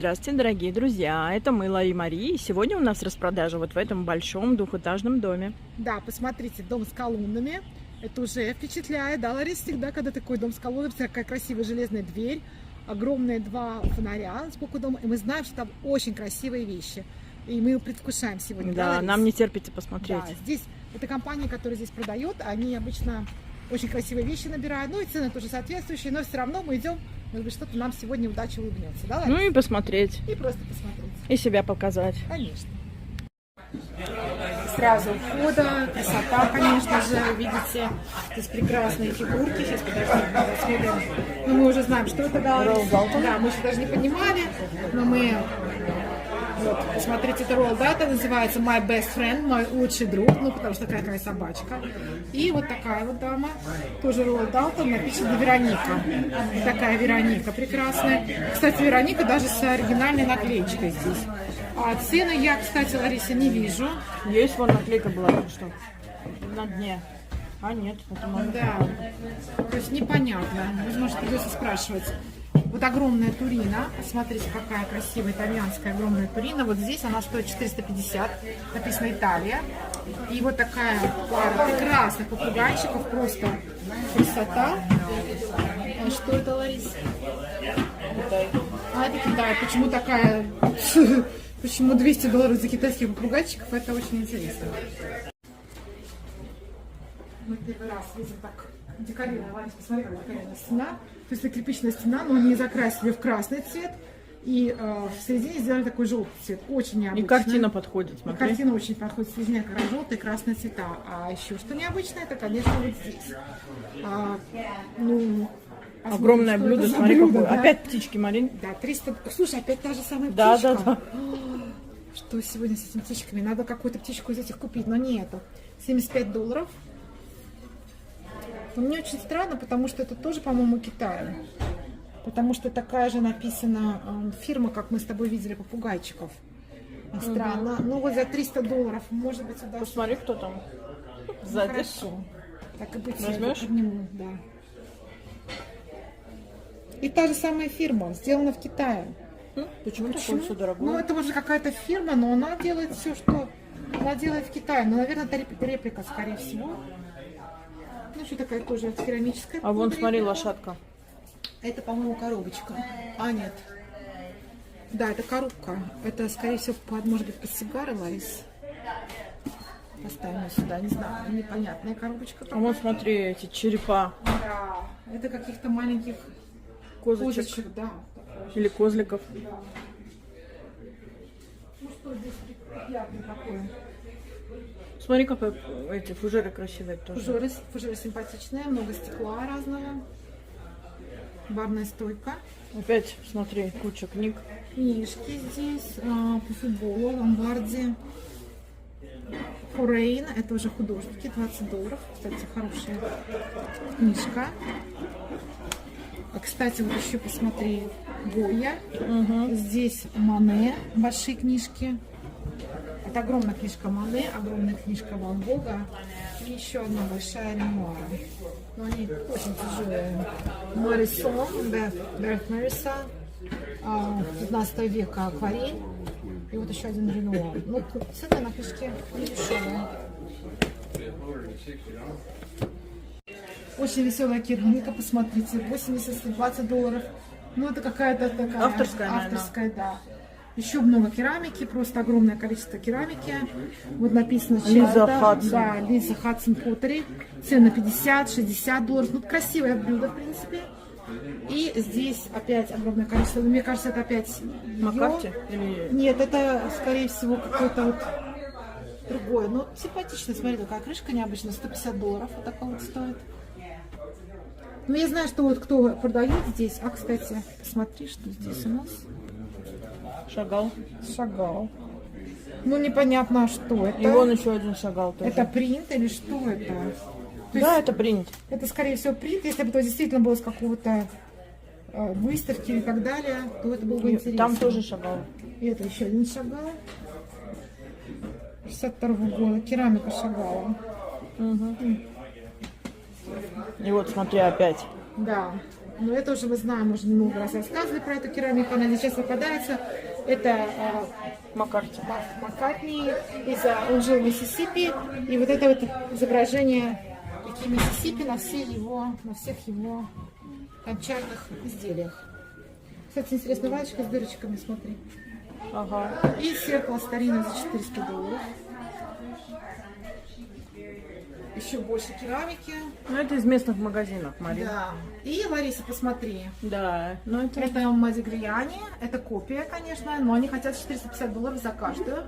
Здравствуйте, дорогие друзья! Это мы, Лари Мари, и сегодня у нас распродажа вот в этом большом двухэтажном доме. Да, посмотрите, дом с колоннами. Это уже впечатляет, да, Лариса, всегда, когда такой дом с колоннами, такая красивая железная дверь, огромные два фонаря сбоку дома, и мы знаем, что там очень красивые вещи. И мы предвкушаем сегодня. Да, Лариса? нам не терпится посмотреть. Да, здесь, это компания, которая здесь продает, они обычно очень красивые вещи набирают, ну и цены тоже соответствующие, но все равно мы идем, может быть, что-то нам сегодня удача улыбнется, да, Лариса? Ну и посмотреть. И просто посмотреть. И себя показать. Конечно. Сразу у входа, красота, конечно же, видите, здесь прекрасные фигурки. Сейчас, подождите, посмотрим. Ну, мы уже знаем, что это, да, да, мы еще даже не понимали, но мы, вот, посмотрите, это Roald Dahl, называется My Best Friend, мой лучший друг, ну, потому что такая собачка. И вот такая вот дама, тоже Roald Dahl, там написано Вероника. Такая Вероника прекрасная. Кстати, Вероника даже с оригинальной наклеечкой здесь. А цены я, кстати, Лариса, не вижу. Есть вон наклейка была только что на дне. А нет, это надо. Да, то есть непонятно. Возможно, придется спрашивать. Вот огромная турина. Смотрите, какая красивая итальянская огромная турина. Вот здесь она стоит 450. Написано Италия. И вот такая пара прекрасных попугайчиков. Просто красота. А что это, Лариса? Китай. А это Китай. Почему такая... Почему $200 за китайских попугайчиков? Это очень интересно. Мы первый раз видим так декорированная, Лариса, посмотри, как декорированная стена. То есть это кирпичная стена, но они закрасили в красный цвет. И в середине сделали такой желтый цвет. Очень необычно. И картина подходит, смотри. И картина очень подходит. В середине как раз желтый и красные цвета. А еще что необычное, это, конечно, вот здесь. Огромное блюдо, смотри, какое. Да? Опять птички, Марин. Да, 300. Слушай, опять та же самая да, птичка. Да. Что сегодня с этими птичками? Надо какую-то птичку из этих купить, но нету. $75. Но мне очень странно, потому что это тоже, по-моему, Китай. Потому что такая же написана фирма, как мы с тобой видели, попугайчиков. Странно. Ну вот за $300, может быть, сюда. Посмотри, кто там. Сзади. Хорошо. Так и быть. Возьмешь? Подниму, да. И та же самая фирма, сделана в Китае. Почему такое все дорогое? Ну, это уже какая-то фирма, но она делает все, что она делает в Китае. Ну, наверное, это реплика, скорее всего. Ну, что такая тоже керамическая. А вон, смотри, лошадка. Это, по-моему, коробочка. А, нет. Да, это коробка. Это, скорее всего, может быть, под сигары, Ларис. Поставим сюда, не знаю, непонятная коробочка. А вон, смотри, эти черепа. Да, это каких-то маленьких козочек, да. Или козликов. Да. Ну что здесь приятное такое. Смотри, какие эти фужеры красивые тоже. Фужеры симпатичные, много стекла разного. Барная стойка. Опять, смотри, куча книг. Книжки здесь по футболу, ломбарде. Форейн, это уже художники, $20. Кстати, хорошая книжка. А, кстати, вот еще посмотри, Гойя. Здесь Мане, большие книжки. Это огромная книжка Мане, огромная книжка Ван Гога. И еще одна большая Ренуара. Но они очень тяжелые. Морисон, Берт Мэриса, 15 века акварель. И вот еще один Ренуар. Ну, цены на книжке не дешевые. Очень веселая керамика, посмотрите, $80-20. Ну, это какая-то такая авторская, да. Еще много керамики, просто огромное количество керамики. Вот написано Лиза Хадсон. Да, Лиза Хадсон Поттери. Цена $50-60. Ну, красивое блюдо, в принципе. И здесь опять огромное количество. Мне кажется, это опять Маккарти? Или... Нет, это, скорее всего, какое-то вот другое. Ну, симпатично. Смотри, такая крышка необычная. $150 вот такая вот стоит. Ну, я знаю, что вот кто продает здесь. А, кстати, посмотри, что здесь у нас. Шагал. Ну, непонятно, что это. И вон еще один шагал тоже. Это принт или что это? Да, это принт. Это, скорее всего, принт. Если бы это действительно было с какого-то выставки и так далее, то это было бы интересно. Там тоже шагал. И это еще один шагал. 62-го года. Керамика Шагала. И вот, смотри, опять. Да. Но это уже мы знаем, уже много раз рассказывали про эту керамику. Она сейчас попадается. Это Маккартни, он жил в Миссисипи. И вот это вот изображение реки Миссисипи на всех его кончатных изделиях. Кстати, интересная вазочка с дырочками, смотри. Ага. И зеркало старинное за $400. Еще больше керамики. Ну, это из местных магазинов, Мария. Да. И, Лариса, посмотри. Да, ну Это Модиглиани. Это копия, конечно, но они хотят $450 за каждую.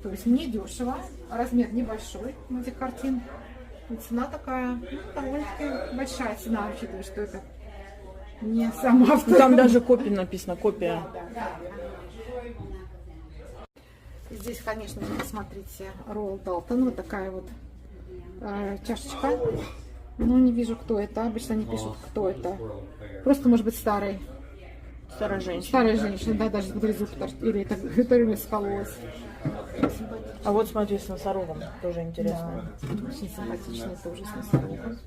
То есть не дешево. Размер небольшой этих картин. И цена такая, довольно-таки большая цена, учитывая, что это не сам автор. там даже копия написано, копия. Да. Здесь, конечно же, посмотрите, Роял Далтон. Вот такая вот чашечка. Ну, не вижу, кто это. Обычно не пишут, кто это. Просто, может быть, старая женщина, да, даже смотри, зуб или это Виктория скололась. А вот смотри, с носорогом, тоже интересно. Да, очень симпатичная, тоже с носорогом.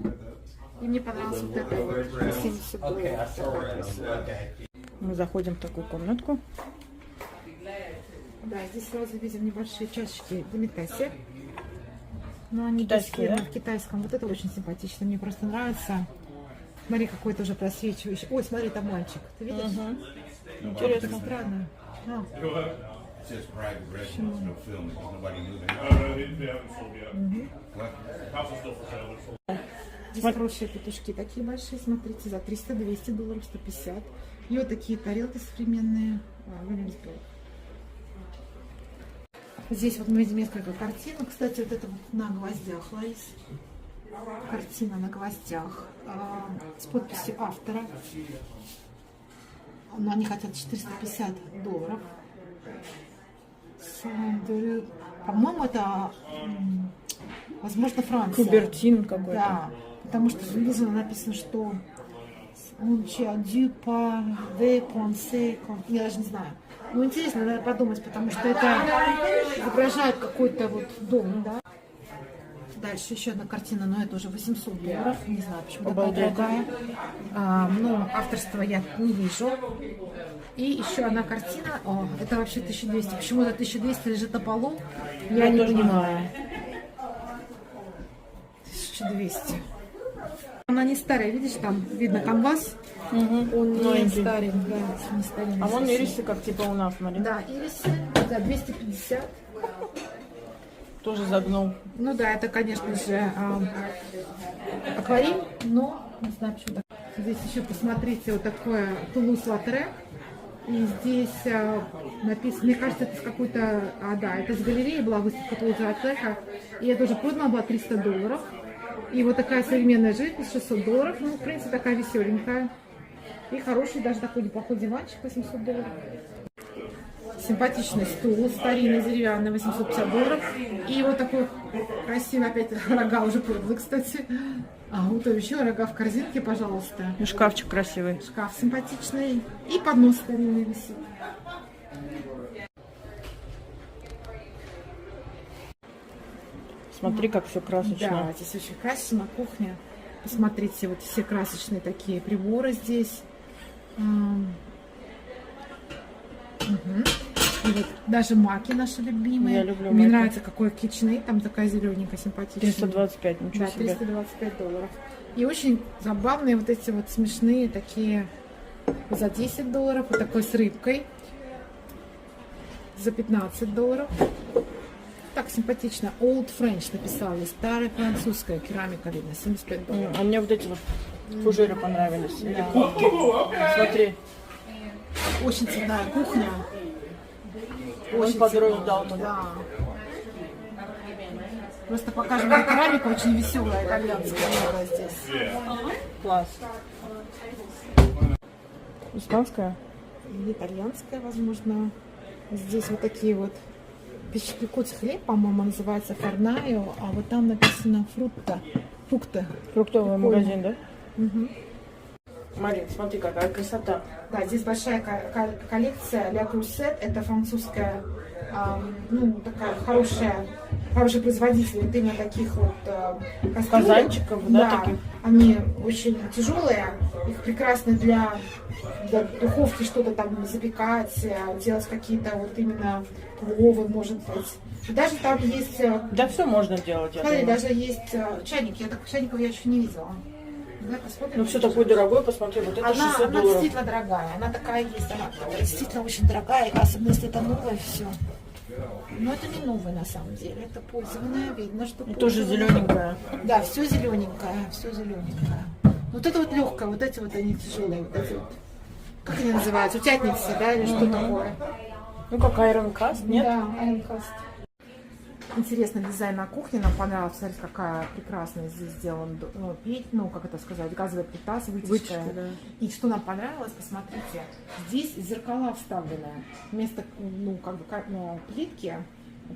И мне понравилось вот это вот, $70. Мы заходим в такую комнатку. Да, здесь сразу видим небольшие чашечки Демитаси. Но они Китайские, да? в китайском. Вот это очень симпатично, мне просто нравится. Смотри, какой-то уже просвечивающий. Ой, смотри, там мальчик. Ты видишь? Интересно. Так странно. Здесь хорошие петушки такие большие, смотрите, за $300, $200, $150. И вот такие тарелки современные. Здесь вот мы видим несколько картин. Кстати, вот это вот на гвоздях, Ларис. Картина на гвоздях с подписью автора. Но они хотят $450. По-моему, это, возможно, Франция. Кубертин какой-то. Да, потому что внизу написано, что я даже не знаю. Ну, интересно, надо подумать, потому что это изображает какой-то вот дом, да. Дальше еще одна картина, но это уже $800. Не знаю, почему такая дорогая. Но авторства я не вижу. И еще одна картина. О, это вообще 1200. Почему это 1200 лежит на полу? Я не понимаю. 1200. Она не старая, видишь, там видно канвас. Он не старый, да, не старый. А вон ирисы, как типа у нас, смотри. Да, ирисы за 250. Тоже загнул. Ну да, это, конечно же, акварель, но не знаю, почему так. Здесь еще посмотрите, вот такое Тулуз-Лотре. И здесь написано, мне кажется, это с какой-то, да, это с галереи была выставка Тулуз-Лотре. И это уже продано было $300. И вот такая современная живопись, $600. Ну, в принципе, такая веселенькая. И хороший даже такой неплохой диванчик, $800. Симпатичный стул, старинный, деревянный, $850. И вот такой красивый, опять рога уже проданы, кстати. Вот еще рога в корзинке, пожалуйста. И шкафчик красивый. Шкаф симпатичный. И поднос старинный висит. Смотри, как все красочно. Да, здесь очень красочно, кухня. Посмотрите, вот все красочные такие приборы здесь. И вот даже маки наши любимые. Я люблю Мне маки. нравится, какой KitchenAid, там такая зелененькая, симпатичная. 325, ничего Да, себе. $325. И очень забавные вот эти вот смешные такие за $10. Вот такой с рыбкой за $15. Так симпатично. Old French написали. Старая французская керамика, видно, $75. А мне вот эти вот фужеры понравились. Или кубки. Смотри. Очень цветная кухня. Он под Роял Далтон. Да. Просто покажем вам керамику, очень веселая итальянская много здесь. Класс. Испанская? Или итальянская, возможно. Здесь вот такие вот пекут хлеб, по-моему, называется форнайо, а вот там написано фрукты. Фруктовый магазин, да? Угу. Марин, смотри, какая красота. Да, здесь большая коллекция Le Creuset. Это французская, ну, такая хорошая хороший производитель вот именно таких вот кастрюлек. Казанчиков, да, таких? Они очень тяжелые, их прекрасно для духовки что-то там запекать, делать какие-то вот именно пловы, может быть. И даже там есть... Да все можно делать, я Смотри, думаю. даже есть чайники, я таких чайников я еще не видела. Давай посмотрим. Ну все такое дорогое, посмотри, вот это 60 она долларов. действительно дорогая, она такая есть, она действительно очень дорогая, особенно если это новое все. Но это не новое на самом деле, это пользованное, видно, что Тоже пользованное. зелененькая. Да, все зелененькое, все зелененькое. Вот это вот легкое, вот эти вот они тяжелые, вот эти вот. Как они называются? Утятницы, да, или что такое? Ну как Iron Cast, нет? Да, Ironcast. Интересный дизайн на кухне, нам понравился. Смотрите, какая прекрасная здесь сделана печь, ну, как это сказать, газовая плита с вытяжкой. Вытяжка, да. И что нам понравилось, посмотрите, здесь зеркала вставлены. Вместо, ну, как бы, плитки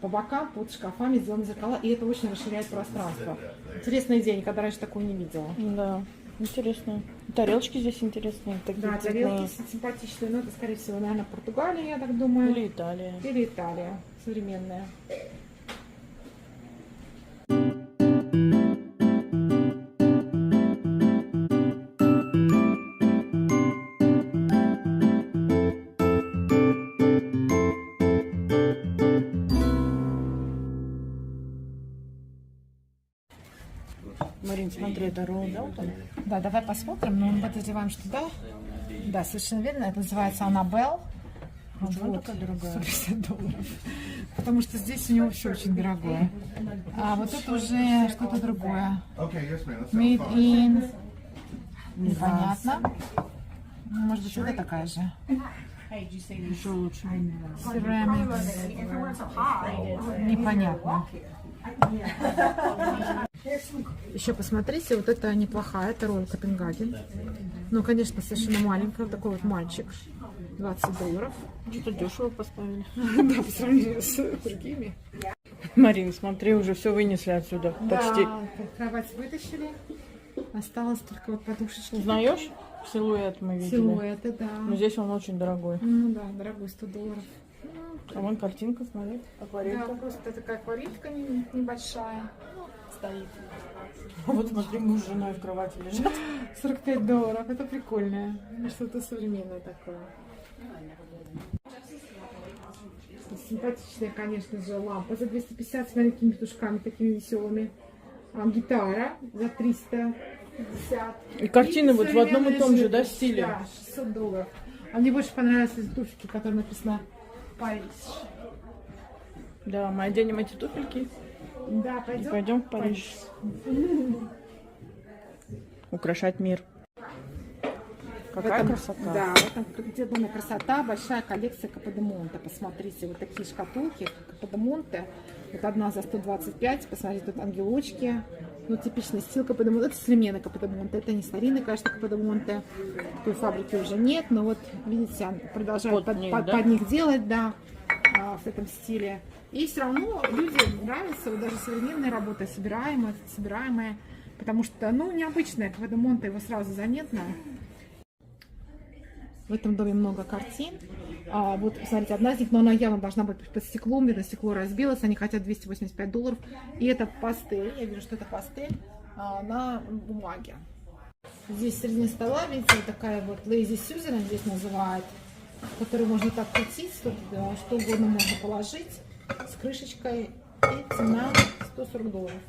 по бокам под шкафами сделаны зеркала, и это очень расширяет пространство. Интересная идея, никогда раньше такую не видела. Да, интересно. Тарелочки здесь интересные. Такие Да, цветные. тарелки симпатичные, но это, скорее всего, наверное, Португалия, я так думаю. Или Италия. Или Италия, современная. Марин, смотри, это ролл Мелтон. Да, давай посмотрим, но мы подозреваем, что да. Да, совершенно верно. Это называется Аннабелл. Почему такая дорогая? 150 долларов. Потому что здесь у него все очень дорогое. А вот это уже что-то другое. Made in... Непонятно. Ну, может быть, это такая же. Еще лучше. Ceramics. Непонятно. Еще посмотрите, вот это неплохая, это Royal Копенгаген. Ну, конечно, совершенно маленькая, вот такой вот мальчик. 20 долларов. Что-то дешево поставили. Да, по сравнению с другими. Марин, смотри, уже все вынесли отсюда. Почти. Да, кровать вытащили. Осталось только вот подушечки. Узнаешь? Силуэт мы видели. Силуэты, да. Но здесь он очень дорогой. Ну да, дорогой, 100 долларов. А вон картинка, смотри, Да, акварелька. просто такая акварелька небольшая. Ну, стоит. А вот смотри, муж с женой в кровати лежат. 45 долларов, это прикольное. Что-то современное такое. Симпатичная, конечно же, лампа за 250 с маленькими петушками, такими веселыми. Гитара за 350. И картины вот в одном и том же, да, стиле? Да, 600 долларов. А мне больше понравились эти туфельки, которые написано Париж. Да, мы оденем эти туфельки Да, и пойдем в Париж. Украшать мир. Какая красота. Да, в этом где дома красота, большая коллекция Каподемонте. Посмотрите, вот такие шкатулки Каподемонте. Вот одна за 125, посмотрите, тут ангелочки. Ну, типичный стиль Каподемонте. Это современный Каподемонте, это не старинный, конечно, Каподемонте. Такой фабрики уже нет, но вот, видите, продолжают под них делать, да, в этом стиле. И все равно людям нравится, вот даже современная работа, собираемая, потому что, ну, необычная Каподемонте, его сразу заметно. В этом доме много картин. Вот, смотрите, одна из них, но она явно должна быть под стеклом. Видно, стекло разбилось. Они хотят 285 долларов. И это пастель. Я вижу, что это пастель на бумаге. Здесь в середине стола, видите, вот такая вот Lazy Susan здесь называют, которую можно так крутить, что угодно можно положить с крышечкой. И цена 140 долларов.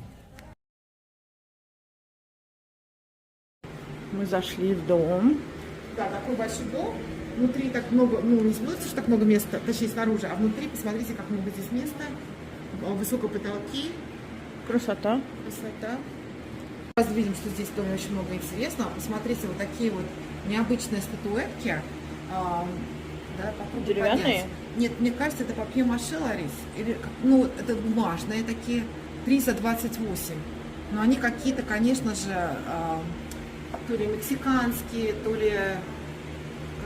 Мы зашли в дом. Да, такой большой дом. Внутри так много, ну не смотрится, что так много места, точнее снаружи, а внутри посмотрите, как много здесь места. Высокие потолки. Красота. Красота. Сразу видим, что здесь в доме очень много интересного. Посмотрите, вот такие вот необычные статуэтки. Да, деревянные? Поднять. Нет, мне кажется, это папье-маше, Ларис. Или, ну, это бумажные такие, 3 за 28. Но они какие-то, конечно же, то ли мексиканские, то ли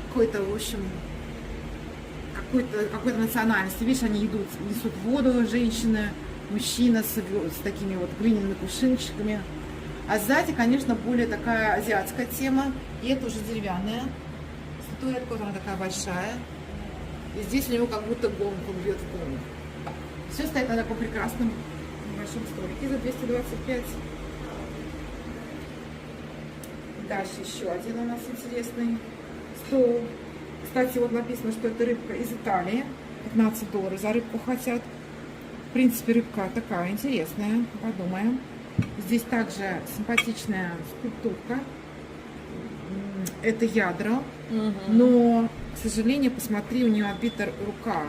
какой-то, в общем, какой-то национальности. Видишь, они несут воду, женщины, мужчина с такими вот глиняными кувшинчиками. А сзади, конечно, более такая азиатская тема. И это уже деревянная статуэтка, вот она такая большая. И здесь у него как будто гонку бьет в гонку. Все стоит на таком прекрасном на большом столике за 225. Дальше еще один у нас интересный стол. Кстати, вот написано, что это рыбка из Италии. $15 за рыбку хотят. В принципе, рыбка такая интересная. Подумаем. Здесь также симпатичная скульптурка. Это ядра. Но, к сожалению, посмотри, у нее отбита рука.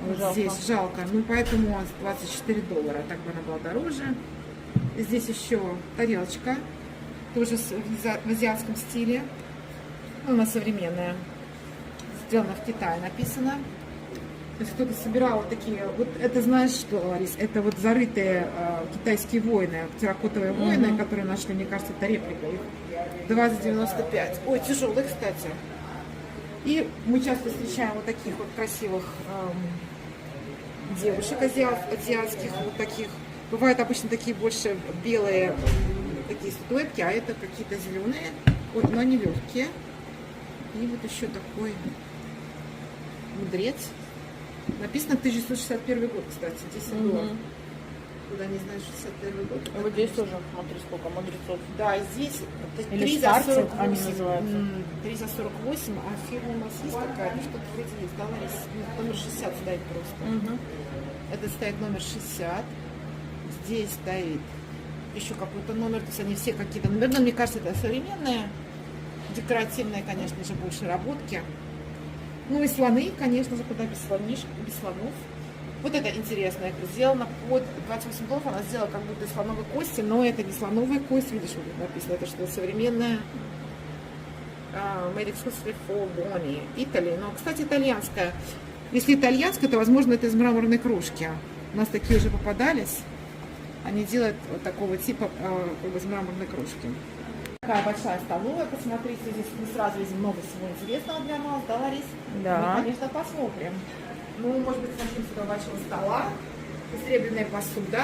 Вот Жалко. здесь жалко. Ну, поэтому $24. Так бы она была дороже. Здесь еще тарелочка. Тоже в азиатском стиле. Она современная. Сделана в Китае, написано. То есть кто-то собирал вот такие, вот это знаешь что, Ларис, это вот зарытые китайские воины, терракотовые воины, которые нашли, мне кажется, это реплика их. $20.95. Ой, тяжелый, кстати. И мы часто встречаем вот таких вот красивых девушек азиатских, вот таких. Бывают обычно такие больше белые такие статуэтки, а это какие-то зеленые, ой, но они легкие. И вот еще такой мудрец. Написано 1161 год, кстати, $10. Куда не знаю, 61 год. А вот здесь тоже, смотри, сколько мудрецов. Да, здесь Или 3 за старцы они 48. называются. 3 за 48, а фирма у нас есть какая-то, что-то вроде есть, да, Ларис? Номер 60 стоит просто. Это стоит номер 60. Здесь стоит еще какой-то номер, то есть они все какие-то номера, но мне кажется, это современные, декоративные, конечно же, больше работки. Ну и слоны, конечно же, куда без слонов. Вот это интересное, сделано под $28, она сделала как будто из слоновой кости, но это не слоновая кость, видишь, вот тут написано, это что-то современное. Made exclusively for Bonnie, Italy, но, кстати, итальянская. Если итальянская, то, возможно, это из мраморной кружки. У нас такие уже попадались. Они делают вот такого типа как бы из мраморной кружки. Такая большая столовая, посмотрите, здесь мы сразу видим много всего интересного для нас, да, Ларис? Да. Мы, конечно, посмотрим. Ну, может быть, начнем с этого большого стола. Серебряная посуда.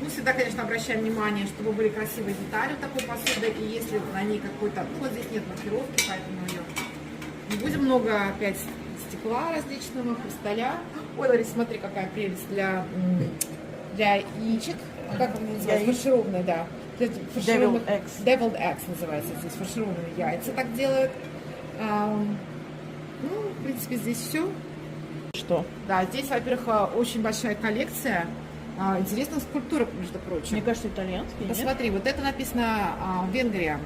Ну, всегда, конечно, обращаем внимание, чтобы были красивые детали у такой посуды. И если на ней какой-то... Ну, вот здесь нет маркировки, поэтому ее не будем много опять стекла различного, хрусталя. Ой, Ларис, смотри, какая прелесть для яичек. Как он называется? Фаршированные, да. Deviled eggs. Deviled eggs называется здесь. Фаршированные яйца так делают. Ну, в принципе, здесь все. Что? Да, здесь, во-первых, очень большая коллекция интересных скульптурок, между прочим. Мне кажется, итальянский, нет? Посмотри, вот это написано Венгрия.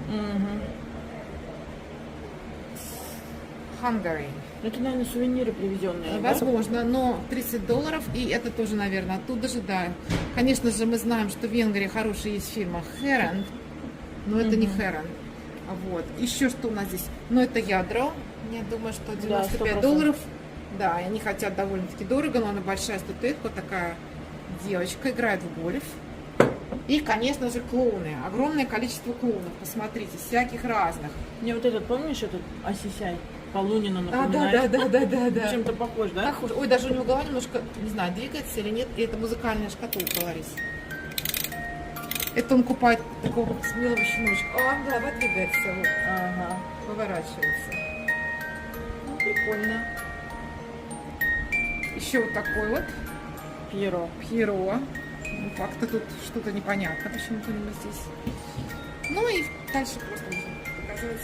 Hungary. Это, наверное, сувениры привезенные. да? Возможно, но $30, и это тоже, наверное, оттуда же, да. Конечно же, мы знаем, что в Венгрии хорошая есть фирма Heron, но это не Heron. Вот. Еще что у нас здесь? Ну, это ядро. Я думаю, что $95. Да, и они хотят довольно-таки дорого, но она большая статуэтка, такая девочка, играет в гольф. И, конечно же, клоуны. Огромное количество клоунов, посмотрите, всяких разных. Мне вот этот, помнишь, этот Осисяй? Полунина напоминает. Да. Чем-то похож, да? Похож. Ой, даже у него голова немножко, не знаю, двигается или нет. И это музыкальная шкатулка, Ларис. Это он купает такого смелого щеночка. А, голова двигается, вот. Ага. Поворачивается. Ну, прикольно. Еще вот такой вот Пьеро. Пьеро. Ну, как-то тут что-то непонятно, почему-то у него здесь. Ну и дальше просто можно показать.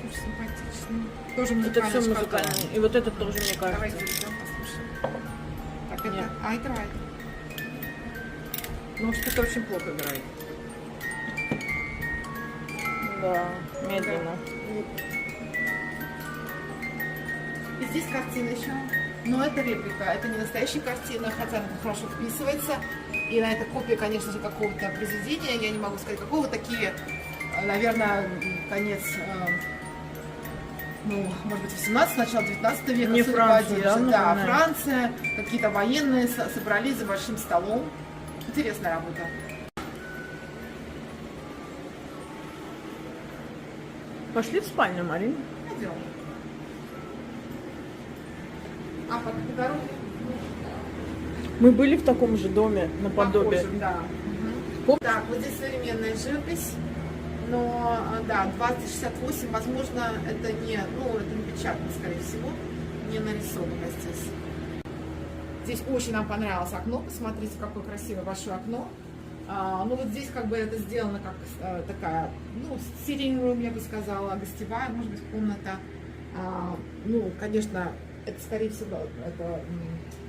Тоже симпатичный. Тоже Это музыкальная все шкатулка. музыкальное. И вот этот тоже, мне Давай кажется. заведем, послушаем. Так, Нет. это... играет. Ну, что-то очень плохо играет. Да, медленно. И здесь картина еще. Но это реплика, это не настоящая картина, хотя она хорошо вписывается. И на это копия, конечно же, какого-то произведения, я не могу сказать какого, такие, наверное, конец, ну, может быть, 18, начало 19 века. Не судя по Францию, одежде. да, Да, напоминает? Франция, какие-то военные собрались за большим столом. Интересная работа. Пошли в спальню, Марин. Пойдем. А по дороге? Мы были в таком же доме, наподобие. Похожим, да. Так, вот здесь современная живопись, но, да, 2068, возможно, это не, ну, это не печатно, скорее всего, не нарисовано здесь. Здесь очень нам понравилось окно. Посмотрите, какое красивое большое окно. Ну вот здесь как бы это сделано как такая, ну, sitting room, я бы сказала, гостевая, может быть, комната. Ну, конечно, это, скорее всего, это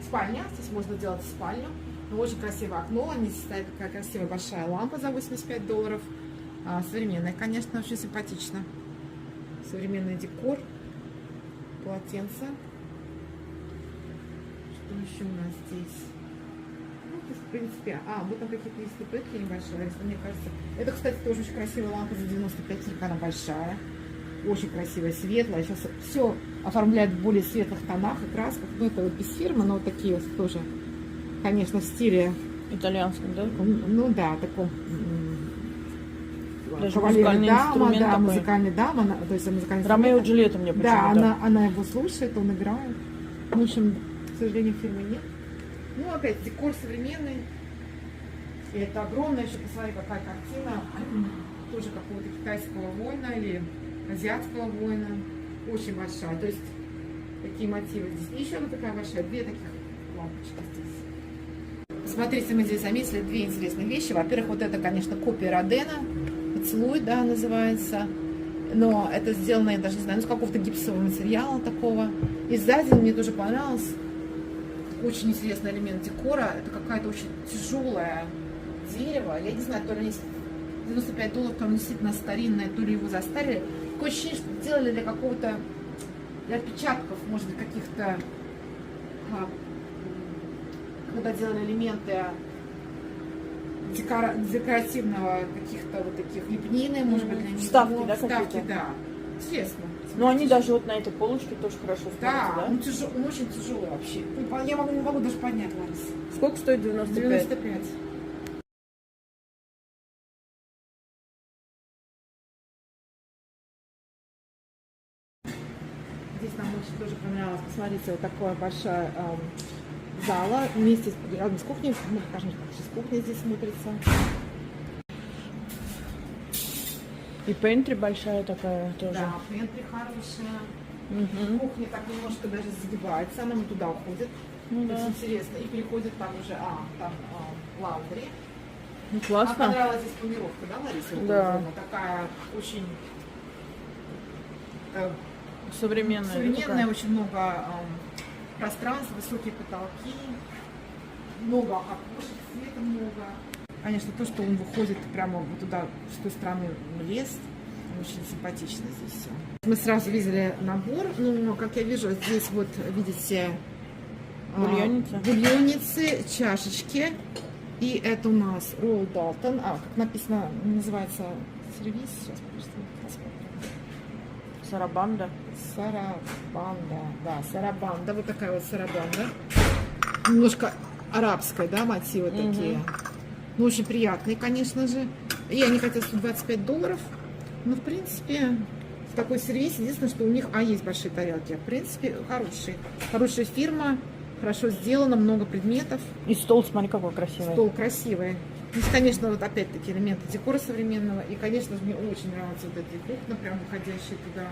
спальня. Здесь можно делать спальню. Но очень красивое окно. Здесь стоит такая красивая большая лампа за $85. Современная, конечно, очень симпатично. Современный декор. Полотенце. Что еще у нас здесь? Ну, то есть, в принципе, вот там какие-то есть статуэтки небольшие, мне кажется. Это, кстати, тоже очень красивая лампа за 95, она большая. Очень красивая, светлая. Сейчас все оформляют в более светлых тонах и красках. Ну, это вот без фирмы, но вот такие вот тоже, конечно, в стиле Итальянском, да? Ну да, таком Даже кавалер музыкальный дама, инструмент да, такой. музыкальный дама, то есть музыкальный Ромео и инструмент. Джульетта мне Да, почему-то. она его слушает, он играет. В общем, к сожалению, фирмы нет. Ну, опять, декор современный. И это огромная, еще посмотри, какая картина. Тоже какого-то китайского воина или азиатского воина. Очень большая. То есть, такие мотивы здесь. И еще одна такая большая, две таких лампочки здесь. Смотрите, мы здесь заметили две интересные вещи. Во-первых, вот это, конечно, копия Родена. Поцелуй, да, называется. Но это сделано, я даже не знаю, из какого-то гипсового материала такого. И сзади мне тоже понравилось. Очень интересный элемент декора. Это какая-то очень тяжелое дерево. Я не знаю, то ли они $95, то ли действительно старинное, то ли его застарили. Такое ощущение, что делали для какого-то, для отпечатков, может быть, каких-то, когда делали элементы декоративного каких-то вот таких лепнины, может быть, для них. Вставки, да, Вставки, какие-то? да. Интересно. Ну, они даже вот на этой полочке тоже хорошо Да, смотрятся, он очень тяжелый вообще. Я не могу даже поднять, Ларис. Сколько стоит 95? 95. Здесь нам очень тоже понравилось. Посмотрите, вот такая большая зала вместе рядом с кухней. Мы покажем, как сейчас кухня здесь смотрится. И пентри большая такая тоже. Да, пентри хорошая. Мгм. Кухня так немножко даже загибается, она вот туда уходит. Ну То есть да. интересно. И переходит там уже, там лаундри. Ну, А классно. понравилась здесь планировка, да, Лариса? Вот Да. эта такая очень Современная. современная, такая. очень много пространства, высокие потолки, много окошек, света много. Конечно, то, что он выходит прямо вот туда, с той стороны в лес, очень симпатично здесь все. Мы сразу видели набор, но, как я вижу, здесь вот, видите, Бульонница. бульонницы, чашечки. И это у нас Royal Dalton, как написано, называется сервис, сейчас посмотрим. Сарабанда. Сарабанда, да, сарабанда, вот такая вот сарабанда. Немножко арабская, да, мотивы такие. Ну, очень приятные, конечно же. И они хотят $125. Но, в принципе, в такой сервис, единственное, что у них, есть большие тарелки. В принципе, хорошие. Хорошая фирма, хорошо сделано, много предметов. И стол, смотри, какой красивый. Стол красивый. Здесь, конечно, вот опять-таки элементы декора современного. И, конечно же, мне очень нравятся вот эти окна, прям выходящие туда.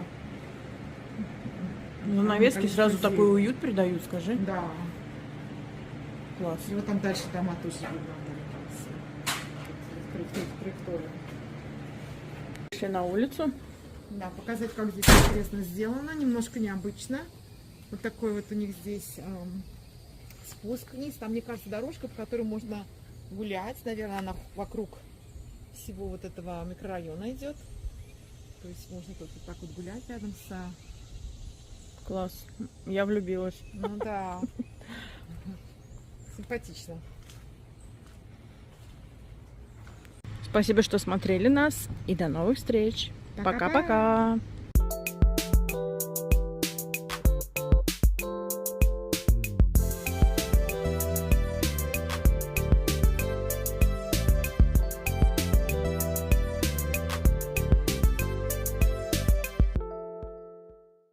Ну, навески Конечно, сразу здесь. такой уют придают, скажи. Да. Класс. И вот там дальше дома тоже видно. Траектория. Пришли на улицу. Да, показать, как здесь интересно сделано, немножко необычно. Вот такой вот у них здесь спуск вниз. Там, мне кажется, дорожка, по которой можно гулять. Наверное, она вокруг всего вот этого микрорайона идет. То есть можно тут вот так вот гулять рядом с... Класс. Я влюбилась. Ну да. Симпатично. Спасибо, что смотрели нас. И до новых встреч. Пока-пока. Пока-пока.